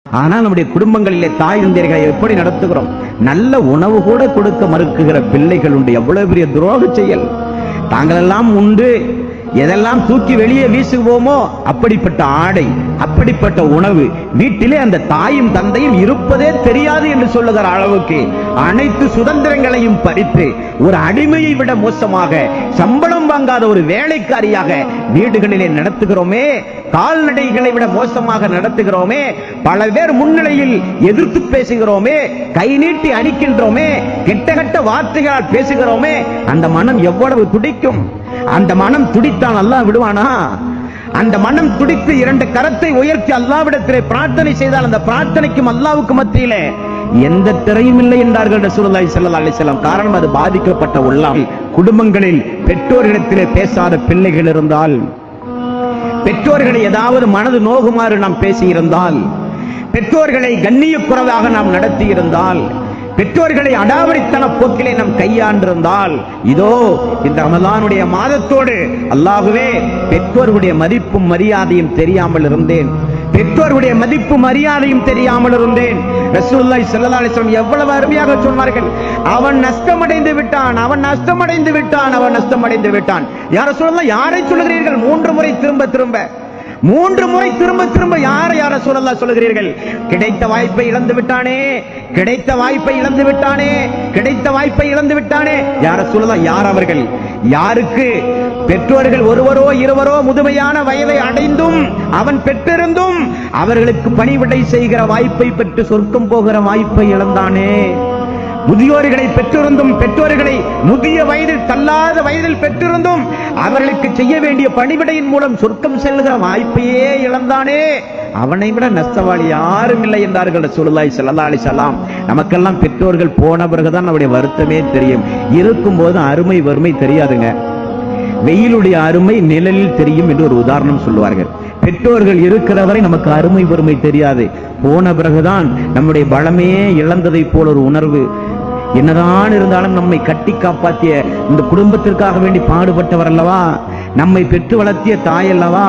ஆனால் நம்முடைய குடும்பங்களிலே தாய் தந்தையர்களை எப்படி நடத்துகிறோம்? நல்ல உணவு கூட கொடுக்க மறுக்குகிற பிள்ளைகள் உண்டு. எவ்வளவு பெரிய துரோக செயல்! தாங்கள் எல்லாம் உண்டு, எதெல்லாம் தூக்கி வெளியே வீசுவோமோ அப்படிப்பட்ட ஆடை, அப்படிப்பட்ட உணவு வீட்டிலே அந்த தாயும் தந்தையும் இருப்பதே தெரியாது என்று சொல்லுகிற அளவுக்கு அனைத்து சுதந்திரங்களையும் பறித்து ஒரு அடிமையை விட மோசமாக சம்பளம் வாங்காத ஒரு வேலைக்காரியாக வீடுகளிலே நடத்துகிறோமே, கால்நடைகளை விட மோசமாக நடத்துகிறோமே, பல பேர் முன்னிலையில் எதிர்த்து பேசுகிறோமே, கை நீட்டி அடிக்கின்றோமே, கெட்ட கெட்ட வார்த்தைகளால் பேசுகிறோமே, அந்த மனம் எவ்வளவு துடிக்கும்! அந்த மனம் துடித்தான் அல்லாஹ் விடுவானா? அந்த மனம் துடித்து இரண்டு கரத்தை உயர்த்தி அல்லாஹ்விடத்திலே பிரார்த்தனை செய்தால் அந்த பிரார்த்தனைக்கும் அல்லாஹ்வுக்கு மத்தியிலே எந்த திரையும் இல்லை என்றார்கள் ரசூலுல்லாஹி ஸல்லல்லாஹு அலைஹி வஸல்லம். காரணம், அது பாதிக்கப்பட்ட உள்ளம். குடும்பங்களில் பெற்றோரிடத்திலே பேசாத பிள்ளைகள் இருந்தால், பெற்றோர்களை ஏதாவது மனது நோகுமாறு நாம் பேசியிருந்தால், பெற்றோர்களை கண்ணியக்குறைவாக நாம் நடத்தி இருந்தால், பெற்றோர்களை அடாவடித்தன போக்கிலே நாம் கையாண்டிருந்தால், இதோ இந்த ரமலானுடைய மாதத்தோடு அல்லாஹ்வே பெற்றோர்களுடைய மதிப்பும் மரியாதையும் தெரியாமல் இருந்தேன், பெற்றோருடைய மதிப்பு மரியாதையும் தெரியாமல் இருந்தேன். ரசூலுல்லாஹி ஸல்லல்லாஹு அலைஹி வஸல்லம் எவ்வளவு அருமையாக சொன்னார்கள். அவன் நஷ்டமடைந்து விட்டான், அவன் நஷ்டமடைந்து விட்டான், அவன் நஷ்டமடைந்து விட்டான். யா ரசூலல்லாஹ், யாரை சொல்கிறீர்கள்? மூன்று முறை திரும்ப யாரை யா ரசூலல்லாஹ் சொல்கிறீர்கள்? கிடைத்த வாய்ப்பை இழந்து விட்டானே, கிடைத்த வாய்ப்பை இழந்து விட்டானே, கிடைத்த வாய்ப்பை இழந்து விட்டானே. யா ரசூலல்லாஹ், யார் அவர்கள்? யாருக்கு பெற்றோர்கள் ஒருவரோ இருவரோ முதுமையான வயதை அடைந்தும் அவன் பெற்றிருந்தும் அவர்களுக்கு பணிவிடை செய்கிற வாய்ப்பை பெற்று சொர்க்கம் போகிற வாய்ப்பை இழந்தானே. முதியோர்களை பெற்றிருந்தும், பெற்றோர்களை முதிய வயதில் தள்ளாத வயதில் பெற்றிருந்தும் அவர்களுக்கு செய்ய வேண்டிய பணிவிடையின் மூலம் சொர்க்கம் செல்கிற வாய்ப்பையே இழந்தானே. அவனை விட நஷ்டவாளி யாரும் இல்லை என்றார்கள் ரசூலுல்லாஹி ஸல்லல்லாஹு அலைஹி வஸல்லம். நமக்கெல்லாம் பெற்றோர்கள் போன பிறகுதான் நம்முடைய வருத்தமே தெரியும். இருக்கும் போது அருமை வறுமை தெரியாதுங்க. வெயிலுடைய அருமை நிழலில் தெரியும் என்று ஒரு உதாரணம் சொல்லுவார்கள். பெற்றோர்கள் இருக்கிறவரை நமக்கு அருமை வறுமை தெரியாது. போன பிறகுதான் நம்முடைய பலமே இழந்ததை போல ஒரு உணர்வு. என்னதான் இருந்தாலும் நம்மை கட்டி காப்பாற்றிய இந்த குடும்பத்திற்காக வேண்டி பாடுபட்டவர் அல்லவா, நம்மை பெற்று வளர்த்திய தாய் அல்லவா,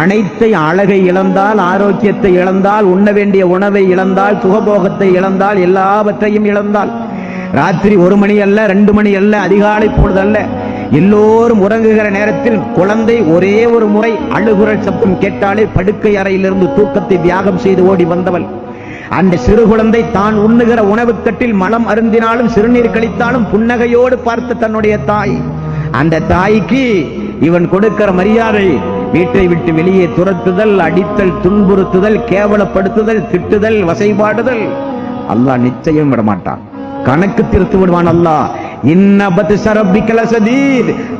அனைத்தை அழகை இழந்தால், ஆரோக்கியத்தை இழந்தால், உண்ண வேண்டிய உணவை இழந்தால், சுகபோகத்தை இழந்தால், எல்லாவற்றையும் இழந்தால், ராத்திரி 1 மணி அல்ல 2 மணி அல்ல, அதிகாலை பொழுதல்ல, எல்லோரும் உறங்குகிற நேரத்தில் குழந்தை ஒரே ஒரு முறை அழுகுரல் சப்தம் கேட்டாலே படுக்கை அறையிலிருந்து தூக்கத்தை தியாகம் செய்து ஓடி வந்தவள். அந்த சிறு குழந்தை தான் உண்ணுகிற உணவுக்கட்டில் மலம் அருந்தினாலும் சிறுநீர் கழித்தாலும் புன்னகையோடு பார்த்த தன்னுடைய தாய். அந்த தாய்க்கு இவன் கொடுக்கிற மரியாதை, வீட்டை விட்டு வெளியே துரத்துதல், அடித்தல், துன்புறுத்துதல், கேவலப்படுத்துதல், திட்டுதல், வசைபாடுதல், அல்லாஹ் நிச்சயம் விடமாட்டான். கணக்கு தீர்த்து விடுவான் அல்லாஹ்.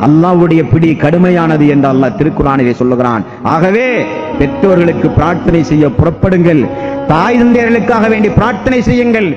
அல்லாஹ்வுடைய பிடி கடுமையானது என்று அல்லாஹ் திருக்குர்ஆனிலே சொல்லுகிறான். ஆகவே பெற்றோர்களுக்கு பிரார்த்தனை செய்ய புறப்படுங்கள், தாய் தந்தையர்களுக்காக வேண்டி பிரார்த்தனை செய்யுங்கள்.